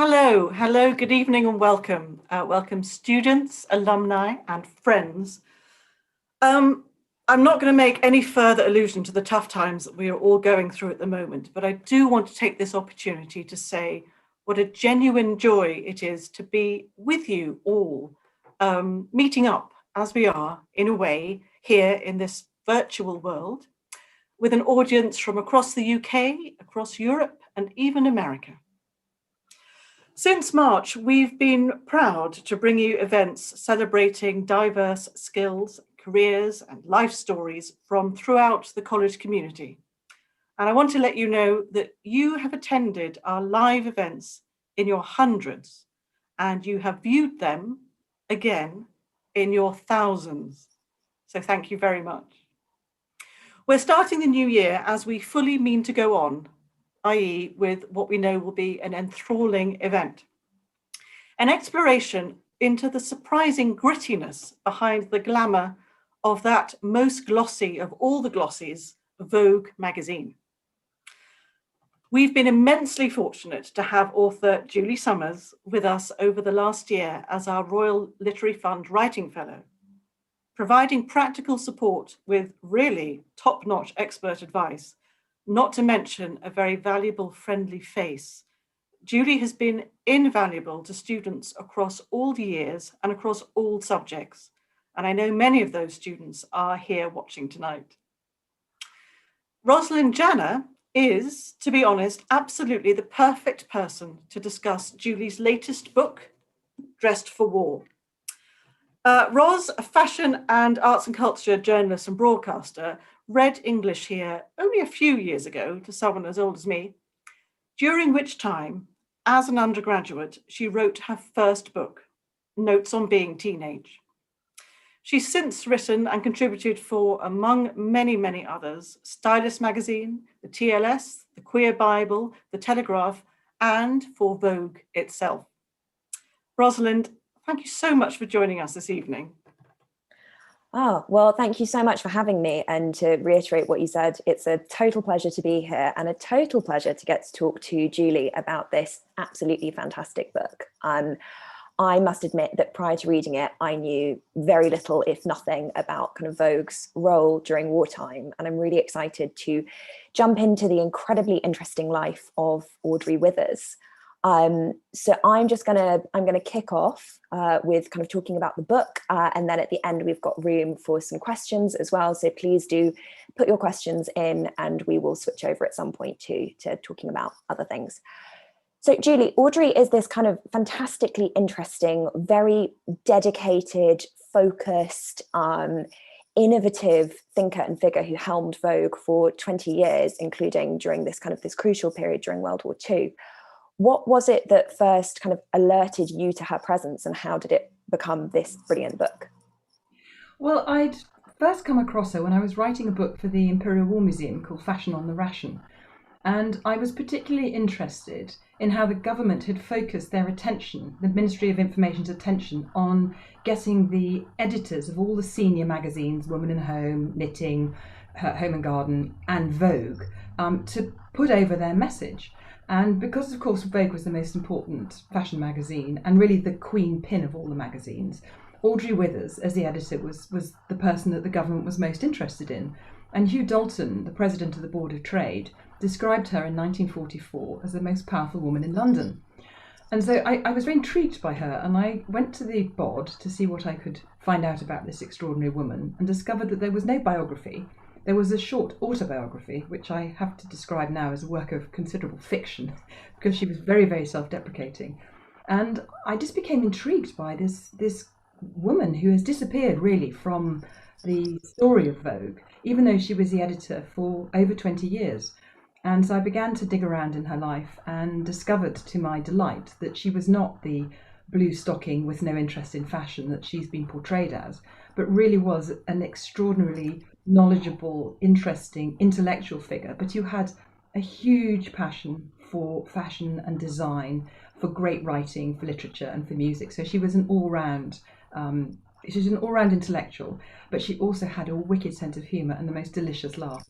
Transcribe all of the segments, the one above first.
Hello, good evening and welcome. Welcome students, alumni and friends. I'm not going to make any further allusion to the tough times that we are all going through at the moment, but I do want to take this opportunity to say what a genuine joy it is to be with you all, meeting up as we are in a way here in this virtual world with an audience from across the UK, across Europe and even America. Since March, we've been proud to bring you events celebrating diverse skills, careers, and life stories from throughout the college community. And I want to let you know that you have attended our live events in your hundreds, and you have viewed them again in your thousands. So thank you very much. We're starting the new year as we fully mean to go on, i.e. with what we know will be an enthralling event. An exploration into the surprising grittiness behind the glamour of that most glossy of all the glossies, Vogue magazine. We've been immensely fortunate to have author Julie Summers with us over the last year as our Royal Literary Fund Writing Fellow, providing practical support with really top-notch expert advice, not to mention a very valuable friendly face. Julie has been invaluable to students across all the years and across all subjects, and I know many of those students are here watching tonight. Rosalind Jana is, to be honest, absolutely the perfect person to discuss Julie's latest book, Dressed for War. Ros, a fashion and arts and culture journalist and broadcaster, read English here only a few years ago to someone as old as me, during which time, as an undergraduate, she wrote her first book, Notes on Being Teenage. She's since written and contributed for, among many, many others, Stylist magazine, the TLS, the Queer Bible, the Telegraph, and for Vogue itself. Rosalind, thank you so much for joining us this evening. Oh, well, thank you so much for having me. And to reiterate what you said, it's a total pleasure to be here and a total pleasure to get to talk to Julie about this absolutely fantastic book. I must admit that prior to reading it, I knew very little, if nothing, about kind of Vogue's role during wartime. And I'm really excited to jump into the incredibly interesting life of Audrey Withers. So I'm gonna kick off with kind of talking about the book, and then at the end we've got room for some questions as well. So please do put your questions in, and we will switch over at some point to talking about other things. So Julie, Audrey is this kind of fantastically interesting, very dedicated, focused, innovative thinker and figure who helmed Vogue for 20 years, including during this crucial period during World War II. What was it that first kind of alerted you to her presence, and how did it become this brilliant book? Well, I'd first come across her when I was writing a book for the Imperial War Museum called Fashion on the Ration. And I was particularly interested in how the government had focused their attention, the Ministry of Information's attention, on getting the editors of all the senior magazines, Woman and Home, Knitting, Home and Garden, and Vogue, to put over their message. And because, of course, Vogue was the most important fashion magazine and really the queen pin of all the magazines, Audrey Withers, as the editor, was the person that the government was most interested in. And Hugh Dalton, the president of the Board of Trade, described her in 1944 as the most powerful woman in London. And so I was very intrigued by her, and I went to the bod to see what I could find out about this extraordinary woman, and discovered that there was no biography. There was a short autobiography, which I have to describe now as a work of considerable fiction, because she was very, very self-deprecating. And I just became intrigued by this woman who has disappeared really from the story of Vogue, even though she was the editor for over 20 years. And so I began to dig around in her life and discovered, to my delight, that she was not the blue stocking with no interest in fashion that she's been portrayed as, but really was an extraordinarily knowledgeable, interesting, intellectual figure, but who had a huge passion for fashion and design, for great writing, for literature and for music. So she was an all-round intellectual, but she also had a wicked sense of humour and the most delicious laugh.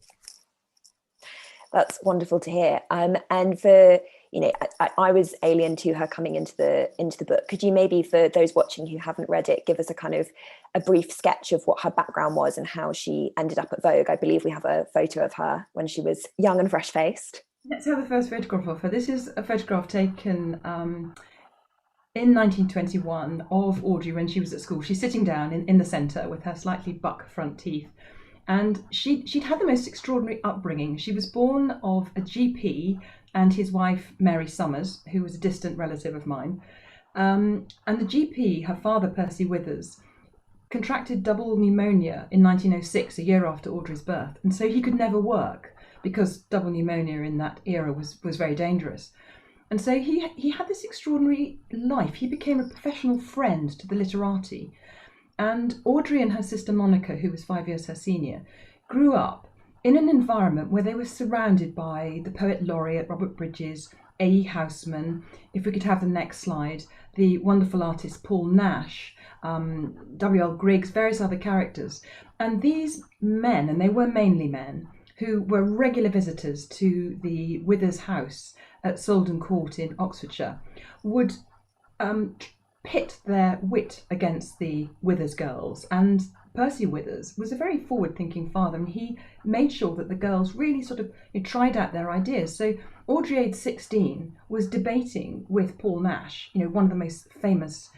That's wonderful to hear. And for you know, I was alien to her coming into the book. Could you maybe, for those watching who haven't read it, give us a brief sketch of what her background was and how she ended up at Vogue? I believe we have a photo of her when she was young and fresh-faced. Let's have the first photograph of her. This is a photograph taken in 1921 of Audrey when she was at school. She's sitting down in the centre with her slightly buck front teeth. And she'd had the most extraordinary upbringing. She was born of a GP and his wife, Mary Summers, who was a distant relative of mine. And the GP, her father, Percy Withers, contracted double pneumonia in 1906, a year after Audrey's birth. And so he could never work because double pneumonia in that era was very dangerous. And so he had this extraordinary life. He became a professional friend to the literati. And Audrey and her sister Monica, who was 5 years her senior, grew up in an environment where they were surrounded by the poet laureate Robert Bridges, A.E. Houseman, if we could have the next slide, the wonderful artist Paul Nash, W.L. Griggs, various other characters. And these men, and they were mainly men, who were regular visitors to the Withers house at Solden Court in Oxfordshire, would pit their wit against the Withers girls. And Percy Withers was a very forward-thinking father, and he made sure that the girls really sort of tried out their ideas. So Audrey, aged 16, was debating with Paul Nash, one of the most famous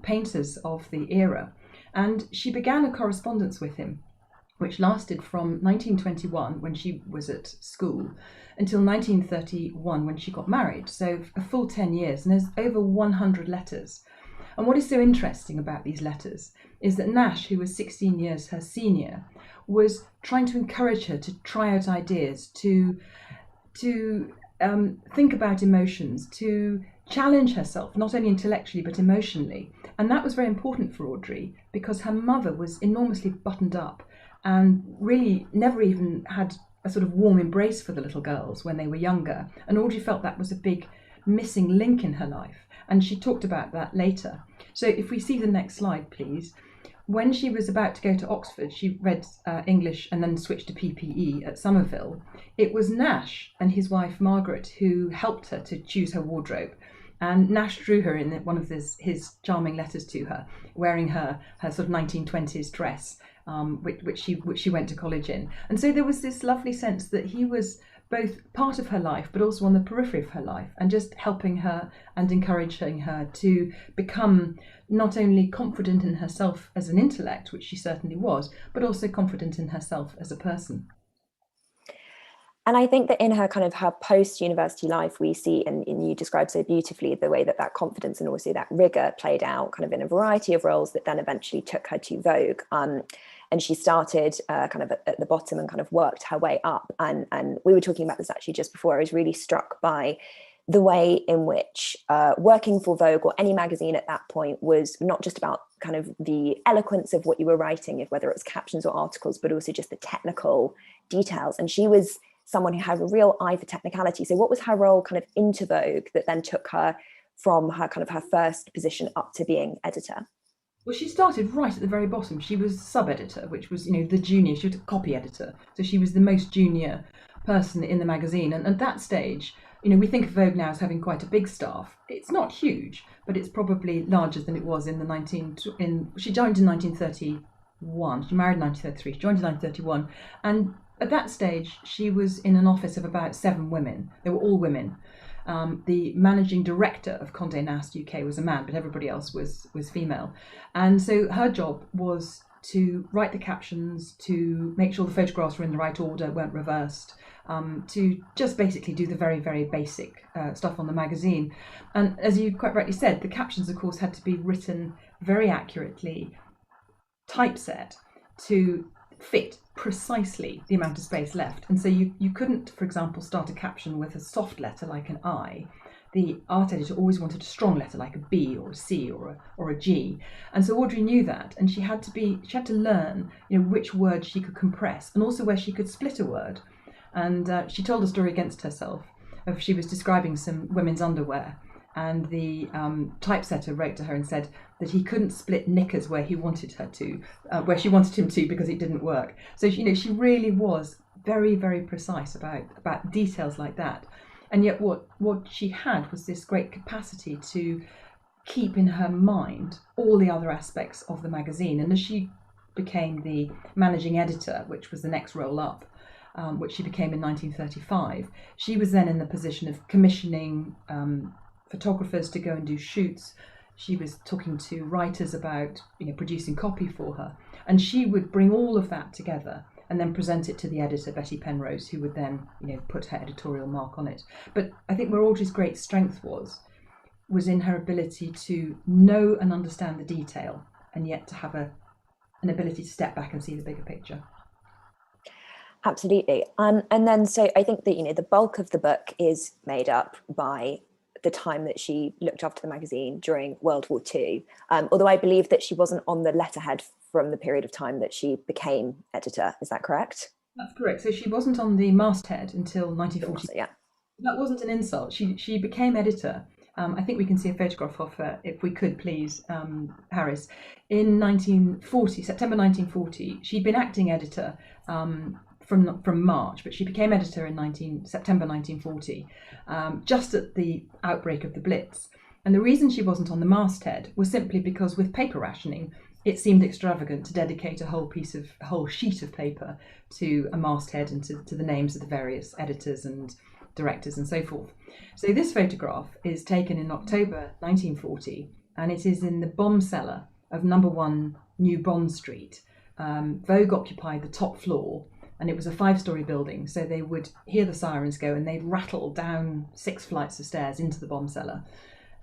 painters of the era, and she began a correspondence with him, which lasted from 1921, when she was at school, until 1931, when she got married. So a full 10 years, and there's over 100 letters. And what is so interesting about these letters is that Nash, who was 16 years her senior, was trying to encourage her to try out ideas, to think about emotions, to challenge herself, not only intellectually but emotionally. And that was very important for Audrey, because her mother was enormously buttoned up and really never even had a sort of warm embrace for the little girls when they were younger. And Audrey felt that was a big missing link in her life. And she talked about that later. So if we see the next slide, please. When she was about to go to Oxford, she read English and then switched to PPE at Somerville. It was Nash and his wife Margaret who helped her to choose her wardrobe. And Nash drew her in one of his charming letters to her, wearing her sort of 1920s dress, which she went to college in. And so there was this lovely sense that he was both part of her life, but also on the periphery of her life, and just helping her and encouraging her to become not only confident in herself as an intellect, which she certainly was, but also confident in herself as a person. And I think that in her her post-university life, we see, and you described so beautifully, the way that confidence and also that rigour played out in a variety of roles that then eventually took her to Vogue. And she started at the bottom and worked her way up. And we were talking about this actually just before. I was really struck by the way in which working for Vogue or any magazine at that point was not just about the eloquence of what you were writing, if whether it was captions or articles, but also just the technical details. And she was someone who had a real eye for technicality. So what was her role into Vogue that then took her from her her first position up to being editor? Well, she started right at the very bottom. She was sub-editor, which was, the junior. She was a copy editor. So she was the most junior person in the magazine. And at that stage, we think of Vogue now as having quite a big staff. It's not huge, but it's probably larger than it was in she joined in 1931. She married in 1933. She joined in 1931. And at that stage, she was in an office of about 7 women. They were all women. The managing director of Condé Nast UK was a man, but everybody else was female. And so her job was to write the captions, to make sure the photographs were in the right order, weren't reversed, to just basically do the very, very basic stuff on the magazine. And as you quite rightly said, the captions, of course, had to be written very accurately, typeset, to fit precisely the amount of space left. And so you couldn't, for example, start a caption with a soft letter like an I. The art editor always wanted a strong letter like a B or a C or a G. And so Audrey knew that, and she had to learn which words she could compress and also where she could split a word. And she told a story against herself of she was describing some women's underwear, and the typesetter wrote to her and said that he couldn't split knickers where he wanted her to, where she wanted him to, because it didn't work. So she really was very, very precise about details like that. And yet what she had was this great capacity to keep in her mind all the other aspects of the magazine. And as she became the managing editor, which was the next role up, which she became in 1935, she was then in the position of commissioning photographers to go and do shoots. She was talking to writers about producing copy for her, and she would bring all of that together and then present it to the editor, Betty Penrose, who would then put her editorial mark on it. But I think where Audrey's great strength was in her ability to know and understand the detail, and yet to have an ability to step back and see the bigger picture. Absolutely. And then so I think that the bulk of the book is made up by the time that she looked after the magazine during World War II, although I believe that she wasn't on the letterhead from the period of time that she became editor. Is that correct? That's correct. So she wasn't on the masthead until 1940. Yeah. That wasn't an insult. She became editor. I think we can see a photograph of her, if we could please, Harris. In 1940, September 1940, she'd been acting editor from March, but she became editor in September 1940, just at the outbreak of the Blitz. And the reason she wasn't on the masthead was simply because with paper rationing, it seemed extravagant to dedicate a whole sheet of paper to a masthead and to the names of the various editors and directors and so forth. So this photograph is taken in October 1940, and it is in the bomb cellar of number 1 New Bond Street. Vogue occupied the top floor, and it was a 5-story building, so they would hear the sirens go and they'd rattle down 6 flights of stairs into the bomb cellar.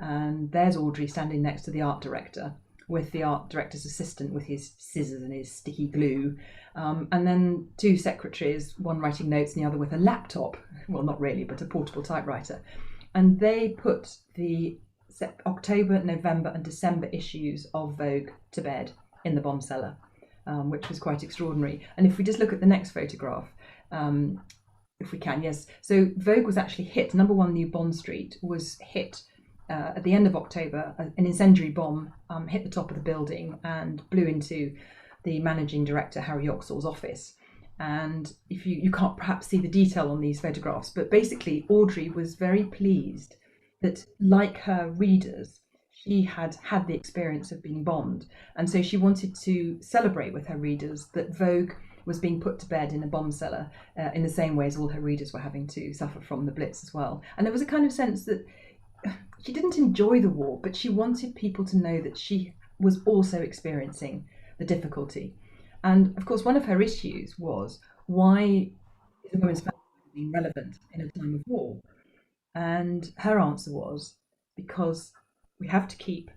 And there's Audrey standing next to the art director, with the art director's assistant with his scissors and his sticky glue, and then 2 secretaries, one writing notes and the other with a laptop, well, not really, but a portable typewriter. And they put the October, November and December issues of Vogue to bed in the bomb cellar, which was quite extraordinary. And if we just look at the next photograph, if we can, yes. So Vogue was actually hit, number 1 New Bond Street was hit at the end of October. An incendiary bomb hit the top of the building and blew into the managing director, Harry Yoxall's office. And if you can't perhaps see the detail on these photographs, but basically Audrey was very pleased that, like her readers, she had had the experience of being bombed. And so she wanted to celebrate with her readers that Vogue was being put to bed in a bomb cellar in the same way as all her readers were having to suffer from the Blitz as well. And there was a kind of sense that she didn't enjoy the war, but she wanted people to know that she was also experiencing the difficulty. And of course, one of her issues was, why is a women's magazine relevant in a time of war? And her answer was, because we have to keep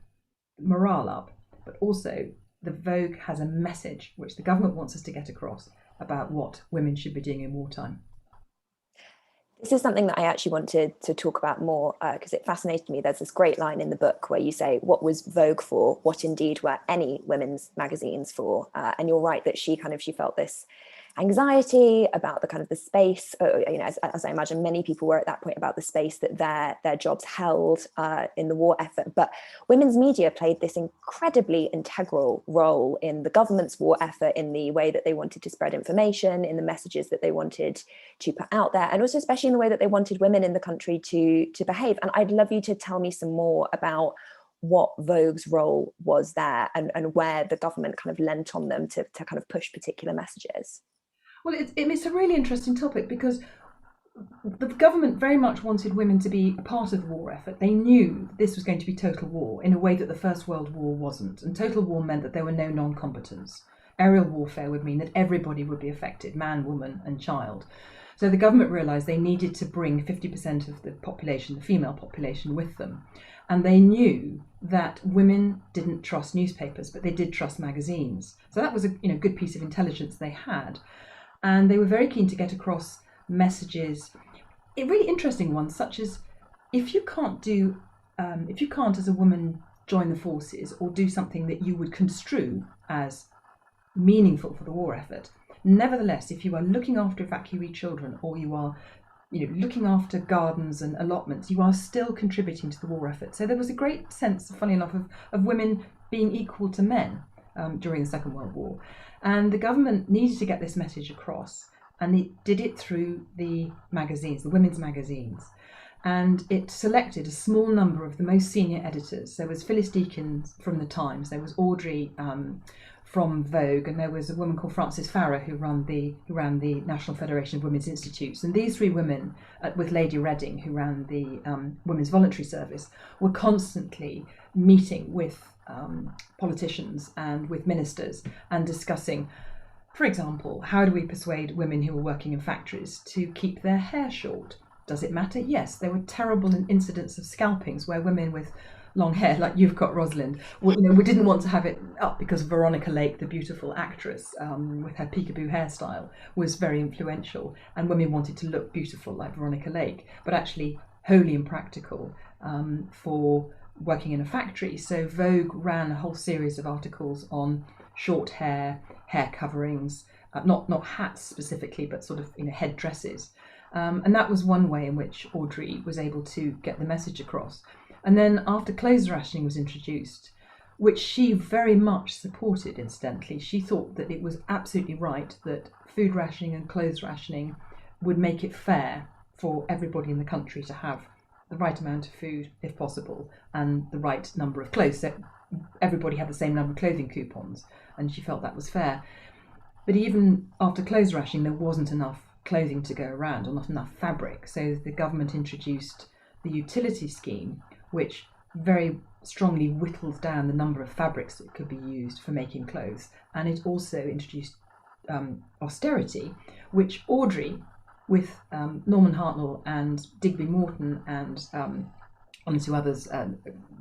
morale up, but also the Vogue has a message which the government wants us to get across about what women should be doing in wartime. This is something that I actually wanted to talk about more because it fascinated me. There's this great line in the book where you say, what was Vogue for? What indeed were any women's magazines for? And you're right that she felt this anxiety about the kind of the space, as I imagine many people were at that point, about the space that their jobs held in the war effort. But women's media played this incredibly integral role in the government's war effort, in the way that they wanted to spread information, in the messages that they wanted to put out there, and also especially in the way that they wanted women in the country to behave. And I'd love you to tell me some more about what Vogue's role was there, and where the government kind of lent on them to kind of push particular messages. Well, it's a really interesting topic, because the government very much wanted women to be a part of the war effort. They knew this was going to be total war in a way that the First World War wasn't. And total war meant that there were no non-combatants. Aerial warfare would mean that everybody would be affected, man, woman and child. So the government realised they needed to bring 50% of the population, the female population, with them. And they knew that women didn't trust newspapers, but they did trust magazines. So that was a good piece of intelligence they had. And they were very keen to get across messages, really interesting ones, such as, if you can't as a woman join the forces or do something that you would construe as meaningful for the war effort, nevertheless, if you are looking after evacuee children, or you are looking after gardens and allotments, you are still contributing to the war effort. So there was a great sense, funny enough, of women being equal to men during the Second World War. And the government needed to get this message across, and it did it through the magazines, the women's magazines. and it selected a small number of the most senior editors. There was Phyllis Deakins from the Times, there was Audrey from Vogue, and there was a woman called Frances Farrer who ran the National Federation of Women's Institutes. And these three women, with Lady Reading, who ran the Women's Voluntary Service, were constantly meeting with politicians and with ministers and discussing, for example, how do we persuade women who are working in factories to keep their hair short? Does it matter? Yes, there were terrible incidents of scalpings where women with long hair, like you've got, Rosalind, we didn't want to have it up because Veronica Lake, the beautiful actress with her peekaboo hairstyle, was very influential, and women wanted to look beautiful like Veronica Lake, but actually wholly impractical for working in a factory. So Vogue ran a whole series of articles on short hair, hair coverings, not hats specifically, but sort of head dresses. And that was one way in which Audrey was able to get the message across. And then after clothes rationing was introduced, which she very much supported, incidentally, she thought that it was absolutely right that food rationing and clothes rationing would make it fair for everybody in the country to have the right amount of food, if possible, and the right number of clothes. So everybody had the same number of clothing coupons, and she felt that was fair. But even after clothes rationing, there wasn't enough clothing to go around, or not enough fabric. So the government introduced the utility scheme, which very strongly whittled down the number of fabrics that could be used for making clothes. And it also introduced austerity, which Audrey, with Norman Hartnell and Digby Morton and one or two others,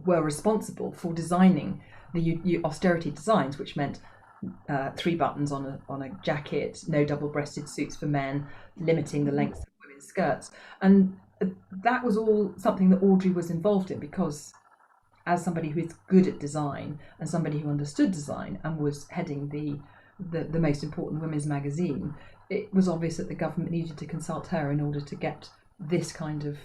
were responsible for designing the austerity designs, which meant 3 buttons on a jacket, no double-breasted suits for men, limiting the length of women's skirts. And that was all something that Audrey was involved in, because as somebody who is good at design and somebody who understood design and was heading the most important women's magazine, it was obvious that the government needed to consult her in order to get this kind of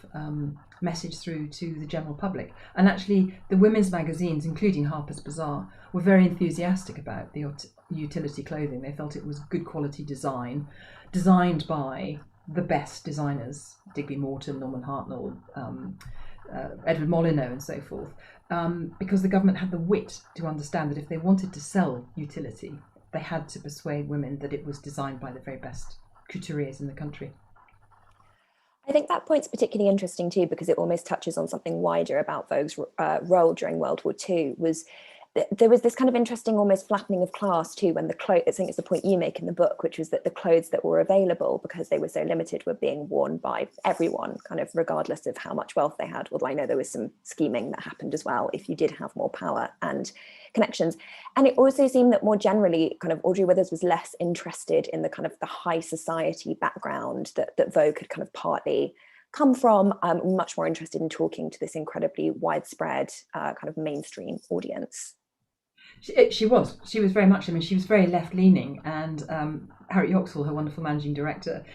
message through to the general public. And actually the women's magazines, including Harper's Bazaar, were very enthusiastic about the utility clothing. They felt it was good quality design, designed by the best designers, Digby Morton, Norman Hartnell, Edward Molyneux and so forth, because the government had the wit to understand that if they wanted to sell utility, they had to persuade women that it was designed by the very best couturiers in the country. I think that point's particularly interesting too, because it almost touches on something wider about Vogue's role during World War II. There was this kind of interesting almost flattening of class too, when the clothes, I think it's the point you make in the book, which was that the clothes that were available, because they were so limited, were being worn by everyone, kind of regardless of how much wealth they had. Although I know there was some scheming that happened as well if you did have more power and connections. And it also seemed that more generally, kind of Audrey Withers was less interested in the kind of the high society background that Vogue had kind of partly come from, much more interested in talking to this incredibly widespread kind of mainstream audience. She was very much, she was very left-leaning, and Harriet Yoxall, her wonderful managing director,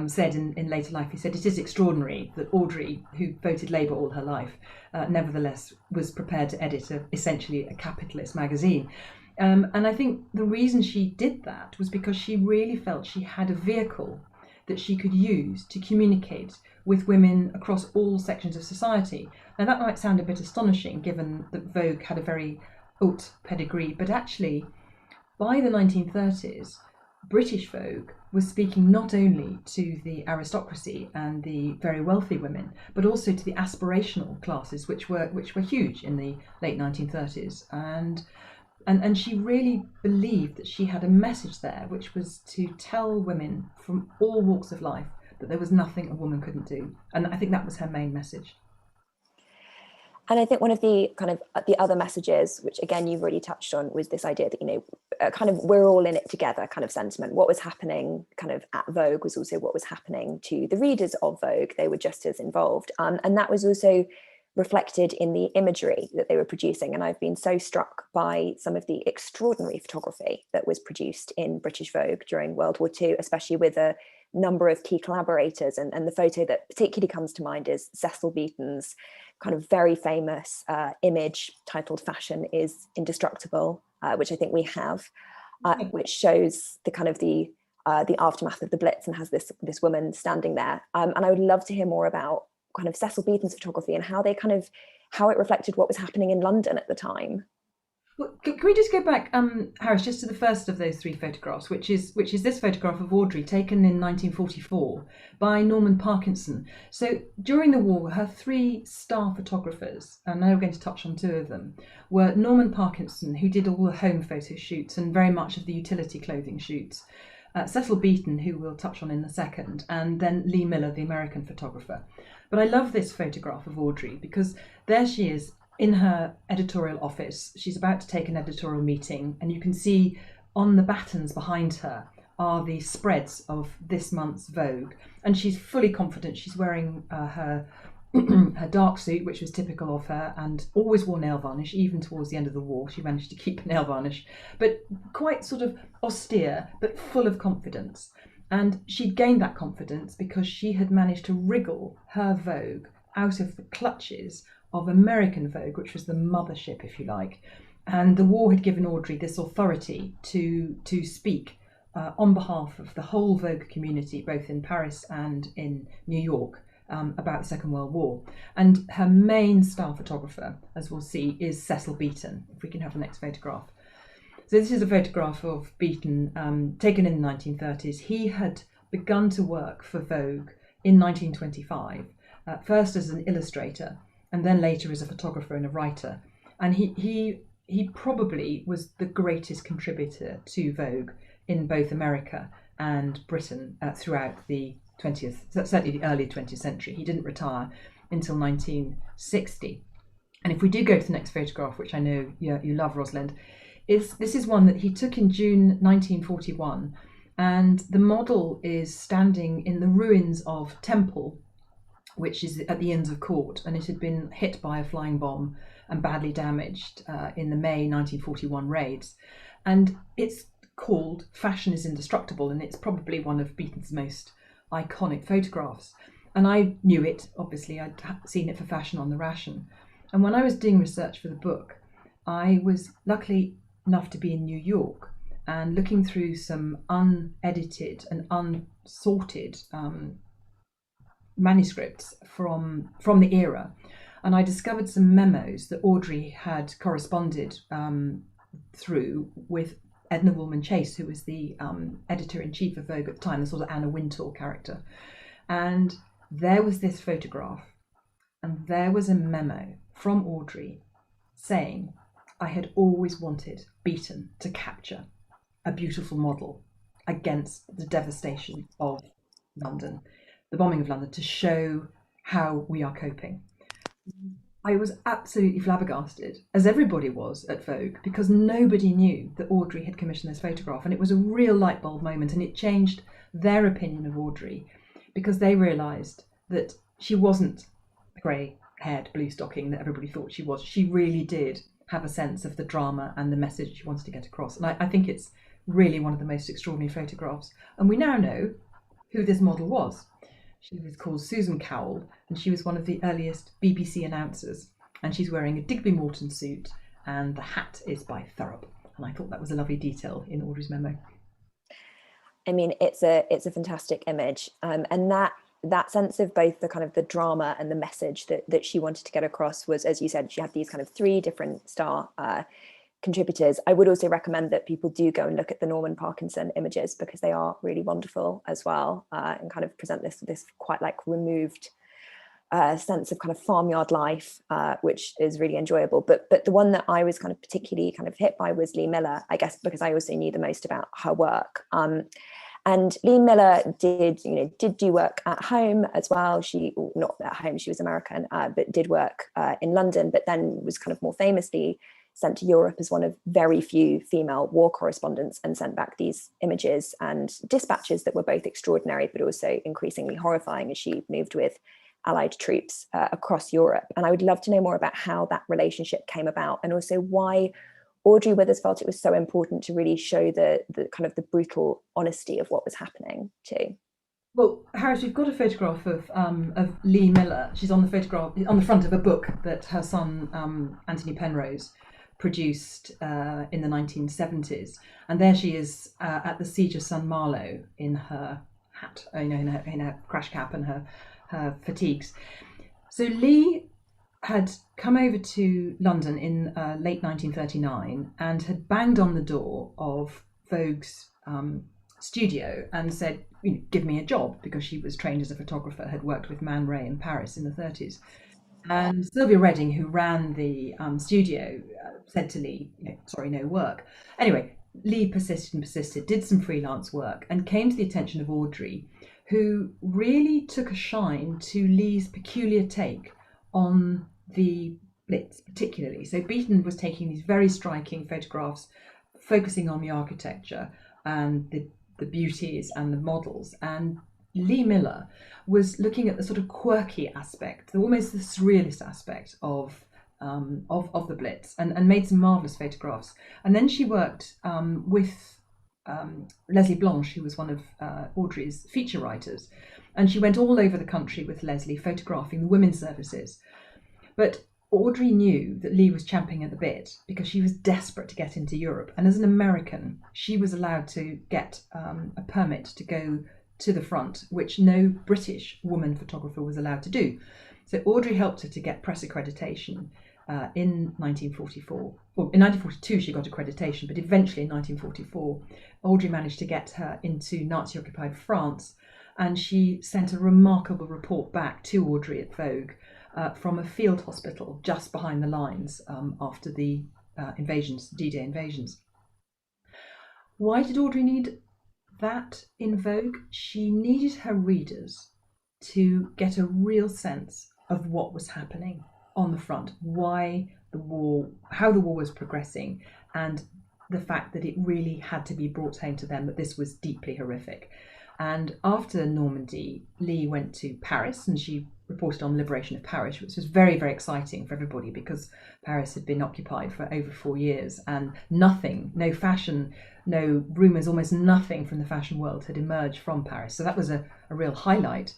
said in later life, he said, it is extraordinary that Audrey, who voted Labour all her life, nevertheless was prepared to edit essentially a capitalist magazine. And I think the reason she did that was because she really felt she had a vehicle that she could use to communicate with women across all sections of society. Now that might sound a bit astonishing, given that Vogue had a very haute pedigree, but actually by the 1930s, British Vogue was speaking not only to the aristocracy and the very wealthy women, but also to the aspirational classes, which were huge in the late 1930s. And she really believed that she had a message there, which was to tell women from all walks of life that there was nothing a woman couldn't do. And I think that was her main message. And I think one of the kind of the other messages, which again you've already touched on, was this idea that, kind of we're all in it together kind of sentiment. What was happening kind of at Vogue was also what was happening to the readers of Vogue. They were just as involved. And that was also reflected in the imagery that they were producing. And I've been so struck by some of the extraordinary photography that was produced in British Vogue during World War II, especially with a number of key collaborators. And the photo that particularly comes to mind is Cecil Beaton's kind of very famous image titled "Fashion is Indestructible," which I think we have, which shows the kind of the aftermath of the Blitz and has this woman standing there. And I would love to hear more about kind of Cecil Beaton's photography and how it reflected what was happening in London at the time. Well, can we just go back, Harris, just to the first of those three photographs, which is this photograph of Audrey taken in 1944 by Norman Parkinson. So during the war, her three star photographers, and now we're going to touch on two of them, were Norman Parkinson, who did all the home photo shoots and very much of the utility clothing shoots, Cecil Beaton, who we'll touch on in a second, and then Lee Miller, the American photographer. But I love this photograph of Audrey because there she is in her editorial office. She's about to take an editorial meeting, and you can see on the battens behind her are the spreads of this month's Vogue, and she's fully confident. She's wearing her her dark suit, which was typical of her, and always wore nail varnish. Even towards the end of the war, she managed to keep nail varnish, but quite sort of austere, but full of confidence. And she'd gained that confidence because she had managed to wriggle her Vogue out of the clutches of American Vogue, which was the mothership, if you like. And the war had given Audrey this authority to speak on behalf of the whole Vogue community, both in Paris and in New York, about the Second World War. And her main star photographer, as we'll see, is Cecil Beaton. If we can have the next photograph. So this is a photograph of Beaton taken in the 1930s. He had begun to work for Vogue in 1925, first as an illustrator, and then later as a photographer and a writer. And he probably was the greatest contributor to Vogue in both America and Britain throughout the 20th, certainly the early 20th century. He didn't retire until 1960. And if we do go to the next photograph, which I know you love, Rosalind, this is one that he took in June 1941. And the model is standing in the ruins of Temple, which is at the Inns of Court, and it had been hit by a flying bomb and badly damaged in the May 1941 raids. And it's called Fashion is Indestructible, and it's probably one of Beaton's most iconic photographs. And I knew it, obviously, I'd seen it for Fashion on the Ration. And when I was doing research for the book, I was lucky enough to be in New York and looking through some unedited and unsorted manuscripts from the era, and I discovered some memos that Audrey had corresponded through with Edna Woolman Chase, who was the editor-in-chief of Vogue at the time, the sort of Anna Wintour character. And there was this photograph, and there was a memo from Audrey saying, I had always wanted Beaton to capture a beautiful model against the devastation of London, the bombing of London, to show how we are coping. I was absolutely flabbergasted, as everybody was at Vogue, because nobody knew that Audrey had commissioned this photograph, and it was a real light bulb moment, and it changed their opinion of Audrey, because they realised that she wasn't the grey-haired blue stocking that everybody thought she was. She really did have a sense of the drama and the message she wanted to get across, and I think it's really one of the most extraordinary photographs. And we now know who this model was. She was called Susan Cowell, and she was one of the earliest BBC announcers. And she's wearing a Digby Morton suit, and the hat is by Thurop. And I thought that was a lovely detail in Audrey's memo. I mean, it's a fantastic image, and that sense of both the kind of the drama and the message that she wanted to get across was, as you said, she had these kind of three different star contributors. I would also recommend that people do go and look at the Norman Parkinson images, because they are really wonderful as well, and kind of present this quite like removed sense of kind of farmyard life, which is really enjoyable. But the one that I was kind of particularly kind of hit by was Lee Miller, I guess, because I also knew the most about her work. And Lee Miller did do work at home as well. Not at home, she was American, but did work in London, but then was kind of more famously sent to Europe as one of very few female war correspondents, and sent back these images and dispatches that were both extraordinary but also increasingly horrifying as she moved with Allied troops across Europe. And I would love to know more about how that relationship came about, and also why Audrey Withers felt it was so important to really show the kind of the brutal honesty of what was happening too. Well, Harris, we've got a photograph of Lee Miller. She's on the photograph on the front of a book that her son Anthony Penrose produced in the 1970s, and there she is at the siege of St Malo in her hat, in her crash cap and her fatigues. So Lee had come over to London in late 1939 and had banged on the door of Vogue's studio and said, give me a job, because she was trained as a photographer, had worked with Man Ray in Paris in the 30s. And Sylvia Redding, who ran the studio, said to Lee, sorry, no work. Anyway, Lee persisted and persisted, did some freelance work, and came to the attention of Audrey, who really took a shine to Lee's peculiar take on the blitz particularly. So Beaton was taking these very striking photographs, focusing on the architecture and the beauties and the models, and Lee Miller was looking at the sort of quirky aspect, almost the surrealist aspect of the blitz, and made some marvelous photographs. And then she worked with Leslie Blanche, who was one of Audrey's feature writers, and she went all over the country with Leslie, photographing the women's services. But Audrey knew that Lee was champing at the bit because she was desperate to get into Europe, and as an American she was allowed to get a permit to go to the front, which no British woman photographer was allowed to do. So Audrey helped her to get press accreditation in 1944. Well, in 1942 she got accreditation, but eventually in 1944 Audrey managed to get her into Nazi-occupied France, and she sent a remarkable report back to Audrey at Vogue from a field hospital just behind the lines after the invasions, D-Day invasions. Why did Audrey need that in Vogue? She needed her readers to get a real sense of what was happening on the front, why the war, how the war was progressing, and the fact that it really had to be brought home to them that this was deeply horrific. And after Normandy, Lee went to Paris, and she reported on the liberation of Paris, which was very, very exciting for everybody because Paris had been occupied for over 4 years, and nothing, no fashion, no rumours, almost nothing from the fashion world had emerged from Paris. So that was a real highlight.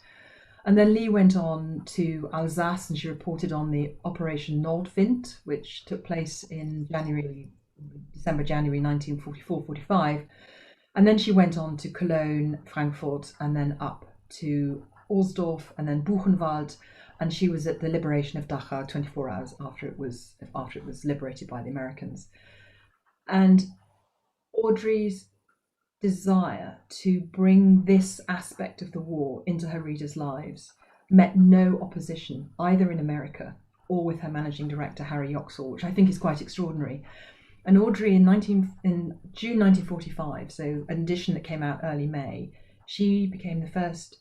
And then Lee went on to Alsace, and she reported on the Operation Nordwind, which took place in December, January 1944-45. And then she went on to Cologne, Frankfurt, and then up to Alsdorf, and then Buchenwald, and she was at the liberation of Dachau 24 hours after it was liberated by the Americans. And Audrey's desire to bring this aspect of the war into her readers' lives met no opposition either in America or with her managing director Harry Yoxall, which I think is quite extraordinary. And Audrey in June 1945, so an edition that came out early May, she became the first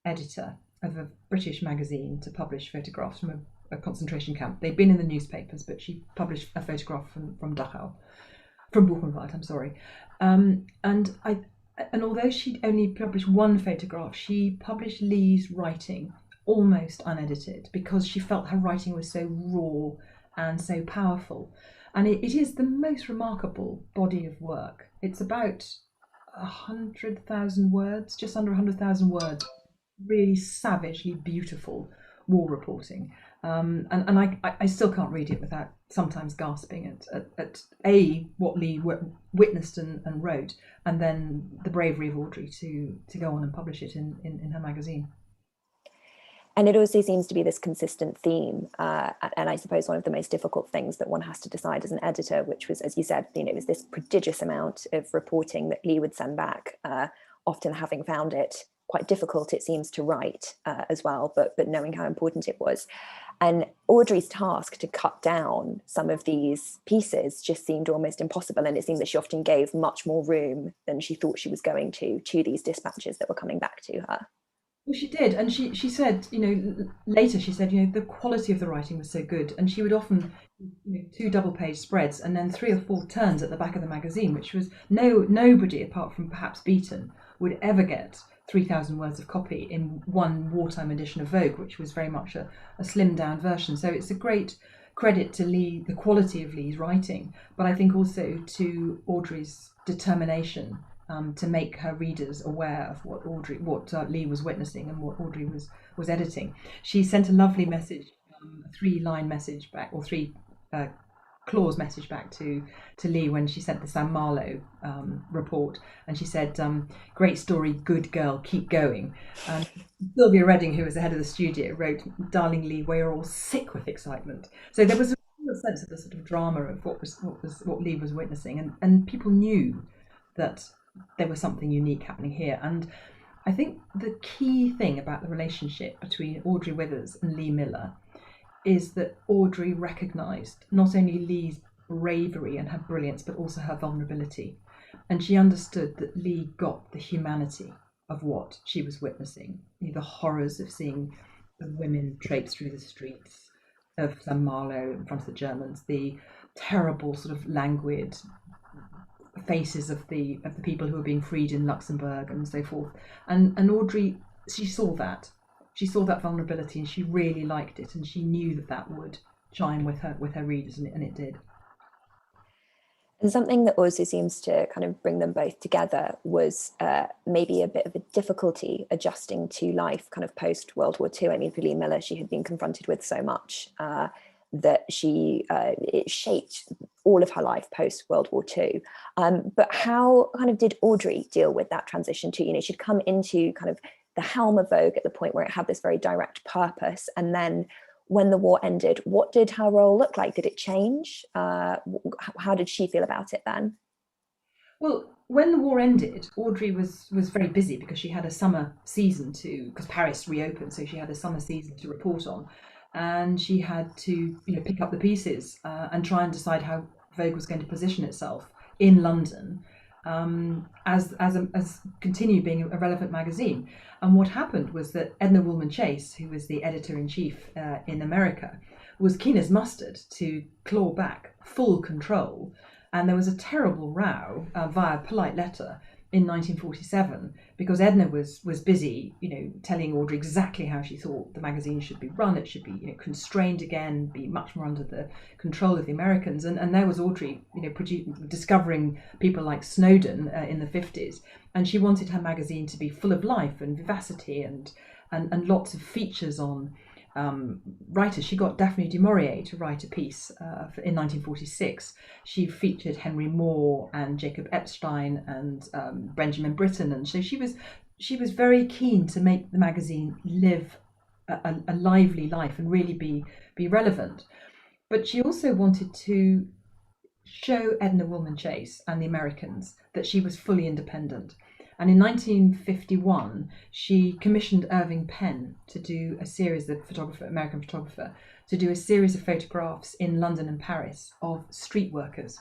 editor of a British magazine to publish photographs from a concentration camp. They'd been in the newspapers, but she published a photograph from Dachau, from Buchenwald, I'm sorry. And although she'd only published one photograph, she published Lee's writing almost unedited because she felt her writing was so raw and so powerful. And it is the most remarkable body of work. It's about 100,000 words, just under 100,000 words, really savagely beautiful war reporting. And I still can't read it without sometimes gasping at what Lee witnessed and wrote, and then the bravery of Audrey to go on and publish it in her magazine. And it also seems to be this consistent theme, and I suppose one of the most difficult things that one has to decide as an editor, which was, as you said, it was this prodigious amount of reporting that Lee would send back, often having found it quite difficult, it seems, to write as well, but knowing how important it was. And Audrey's task to cut down some of these pieces just seemed almost impossible, and it seemed that she often gave much more room than she thought she was going to these dispatches that were coming back to her. Well, she did, and she said, later she said, the quality of the writing was so good, and she would often, 2 double-page spreads and then 3 or 4 turns at the back of the magazine, which was nobody apart from perhaps Beaton would ever get 3,000 words of copy in one wartime edition of Vogue, which was very much a slimmed-down version. So it's a great credit to Lee, the quality of Lee's writing, but I think also to Audrey's determination to make her readers aware of what Lee was witnessing and what Audrey was editing. She sent a lovely message, a 3-line message back, or 3 Claw's message back to Lee when she sent the Sam Marlowe report, and she said, "Great story, good girl, keep going." And Sylvia Redding, who was the head of the studio, wrote, "Darling Lee, we're all sick with excitement." So there was a real sense of the sort of drama of what Lee was witnessing, and people knew that there was something unique happening here. And I think the key thing about the relationship between Audrey Withers and Lee Miller is that Audrey recognised not only Lee's bravery and her brilliance, but also her vulnerability. And she understood that Lee got the humanity of what she was witnessing, the horrors of seeing the women traipse through the streets of St. Malo in front of the Germans, the terrible sort of languid faces of the people who were being freed in Luxembourg and so forth. And Audrey, she saw that vulnerability, and she really liked it, and she knew that would chime with her readers, and it did. And something that also seems to kind of bring them both together was maybe a bit of a difficulty adjusting to life kind of post World War II. I mean, for Lee Miller, she had been confronted with so much that it shaped all of her life post World War II. But how kind of did Audrey deal with that transition too? She'd come into kind of the helm of Vogue at the point where it had this very direct purpose, and then when the war ended, what did her role look like? Did it change? How did she feel about it then? Well, when the war ended, Audrey was very busy because she had a summer season because Paris reopened, so she had a summer season to report on, and she had to pick up the pieces and try and decide how Vogue was going to position itself in London as continue being a relevant magazine. And what happened was that Edna Woolman Chase, who was the editor-in-chief in America, was keen as mustard to claw back full control. And there was a terrible row via polite letter in 1947 because Edna was busy, telling Audrey exactly how she thought the magazine should be run. It should be, constrained again, be much more under the control of the Americans. And there was Audrey, discovering people like Snowden in the 50s, and she wanted her magazine to be full of life and vivacity and lots of features on writers. She got Daphne du Maurier to write a piece in 1946. She featured Henry Moore and Jacob Epstein and Benjamin Britten, and so she was very keen to make the magazine live a lively life and really be relevant. But she also wanted to show Edna Woolman Chase and the Americans that she was fully independent. And in 1951, she commissioned Irving Penn to do a series, American photographer, to do a series of photographs in London and Paris of street workers.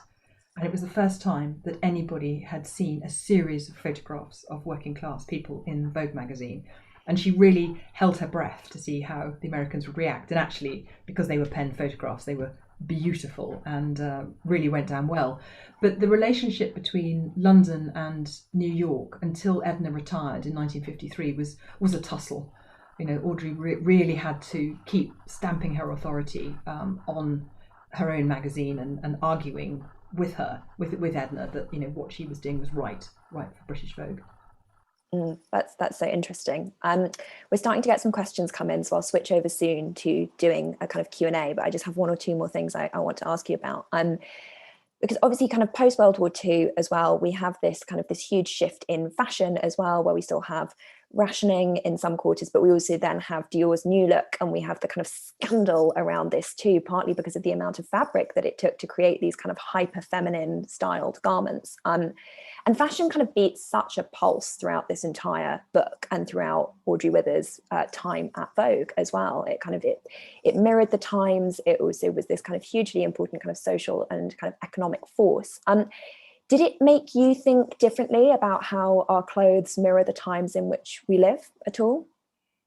And it was the first time that anybody had seen a series of photographs of working class people in Vogue magazine. And she really held her breath to see how the Americans would react. And actually, because they were Penn photographs, they were beautiful and really went down well. But the relationship between London and New York until Edna retired in 1953 was a tussle. Audrey really had to keep stamping her authority on her own magazine and arguing with Edna that what she was doing was right for British Vogue. That's so interesting. We're starting to get some questions come in, so I'll switch over soon to doing a kind of Q&A, but I just have one or two more things I want to ask you about. Because obviously kind of post World War II as well, we have this huge shift in fashion as well, where we still have rationing in some quarters, but we also then have Dior's new look, and we have the kind of scandal around this too, partly because of the amount of fabric that it took to create these kind of hyper feminine styled garments. And fashion kind of beats such a pulse throughout this entire book and throughout Audrey Withers' time at Vogue as well. It mirrored the times. It also was this kind of hugely important kind of social and kind of economic force. Did it make you think differently about how our clothes mirror the times in which we live at all?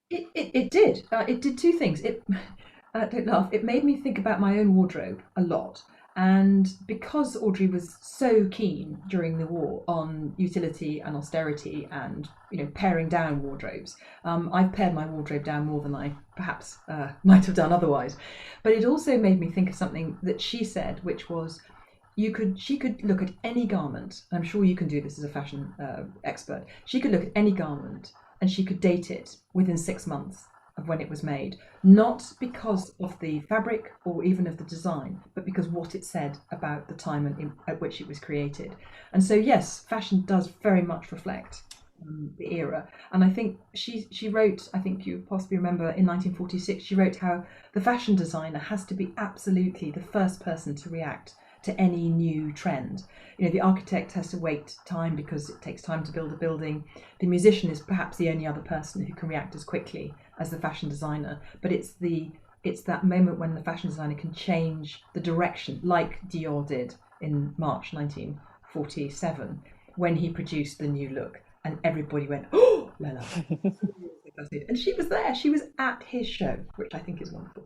It did. It did two things. Don't laugh. It made me think about my own wardrobe a lot. And because Audrey was so keen during the war on utility and austerity and paring down wardrobes, I've pared my wardrobe down more than I perhaps might have done otherwise. But it also made me think of something that she said, which was she could look at any garment. I'm sure you can do this as a fashion expert. She could look at any garment and she could date it within 6 months. of when it was made, not because of the fabric or even of the design, but because what it said about the time at which it was created. And so, yes, fashion does very much reflect the era. And I think she wrote, I think you possibly remember, in 1946, she wrote how the fashion designer has to be absolutely the first person to react to any new trend. You know, the architect has to wait time because it takes time to build a building. The musician is perhaps the only other person who can react as quickly as the fashion designer. But it's that moment when the fashion designer can change the direction, like Dior did in March 1947, when he produced the new look, and everybody went, "Oh, la la!" And she was there. She was at his show, which I think is wonderful.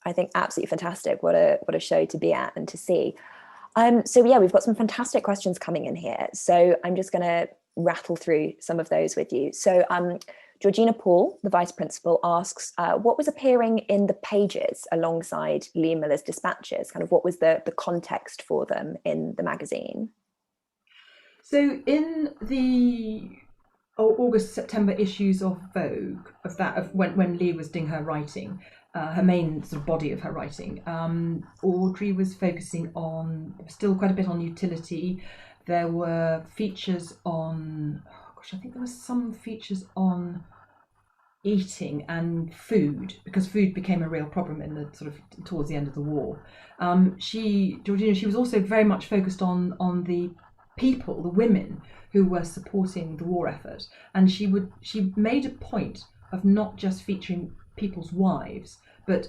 I think absolutely fantastic. What a show to be at and to see. So yeah, we've got some fantastic questions coming in here. So I'm just going to rattle through some of those with you. So Georgina Paul, the vice principal, asks, what was appearing in the pages alongside Lee Miller's dispatches? Kind of what was the context for them in the magazine? So in the August-September issues of Vogue, of when Lee was doing her writing, her main sort of body of her writing, Audrey was focusing on still quite a bit on utility. There were features on, I think there were some features on eating and food, because food became a real problem in the sort of towards the end of the war. Georgina, she was also very much focused on the people, the women who were supporting the war effort, and she made a point of not just featuring people's wives, but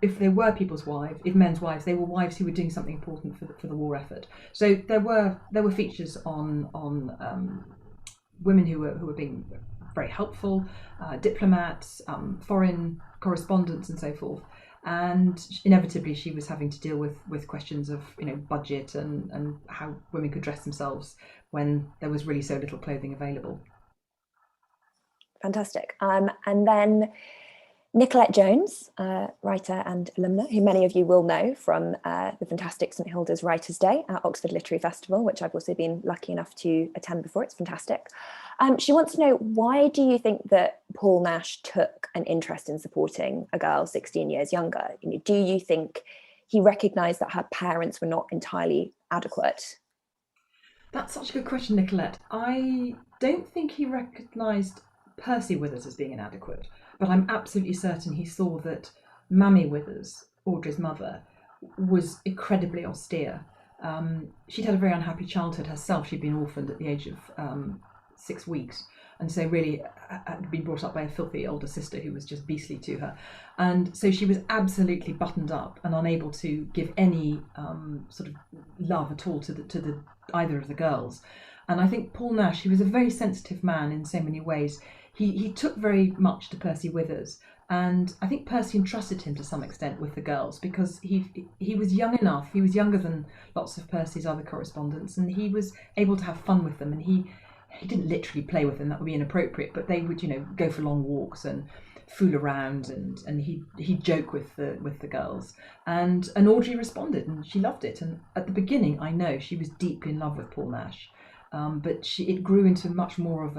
if they were people's wives, if men's wives, they were wives who were doing something important for the war effort. So there were features on women who were being very helpful, diplomats, foreign correspondents, and so forth. And inevitably, she was having to deal with questions of, you know, budget and how women could dress themselves when there was really so little clothing available. Fantastic. And then Nicolette Jones, writer and alumna, who many of you will know from the fantastic St Hilda's Writers' Day at Oxford Literary Festival, which I've also been lucky enough to attend before. It's fantastic. She wants to know, why do you think that Paul Nash took an interest in supporting a girl 16 years younger? You know, do you think he recognised that her parents were not entirely adequate? That's such a good question, Nicolette. I don't think he recognised Percy Withers as being inadequate, but I'm absolutely certain he saw that Mammy Withers, Audrey's mother, was incredibly austere. She'd had a very unhappy childhood herself. She'd been orphaned at the age of 6 weeks, and so really had been brought up by a filthy older sister who was just beastly to her. And so she was absolutely buttoned up and unable to give any sort of love at all to either of the girls. And I think Paul Nash, he was a very sensitive man in so many ways. He took very much to Percy Withers, and I think Percy entrusted him to some extent with the girls, because he was young enough. He was younger than lots of Percy's other correspondents, and he was able to have fun with them. And he didn't literally play with them, that would be inappropriate, but they would, you know, go for long walks and fool around, and he'd joke with the girls. And Audrey responded, and she loved it. And at the beginning, I know she was deeply in love with Paul Nash. But it grew into much more of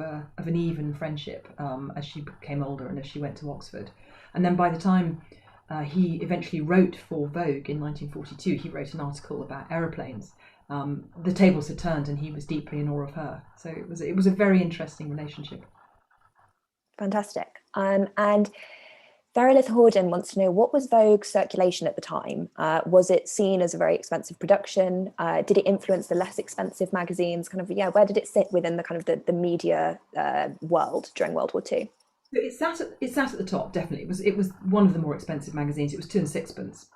an even friendship as she became older and as she went to Oxford. And then by the time he eventually wrote for Vogue in 1942, he wrote an article about aeroplanes. The tables had turned, and he was deeply in awe of her. So it was a very interesting relationship. Fantastic. And Verilith Horden wants to know, what was Vogue's circulation at the time? Was it seen as a very expensive production? Did it influence the less expensive magazines? Kind of, yeah, where did it sit within the kind of the media world during World War II? It sat at the top, definitely. It was one of the more expensive magazines. It was 2 and 6pence,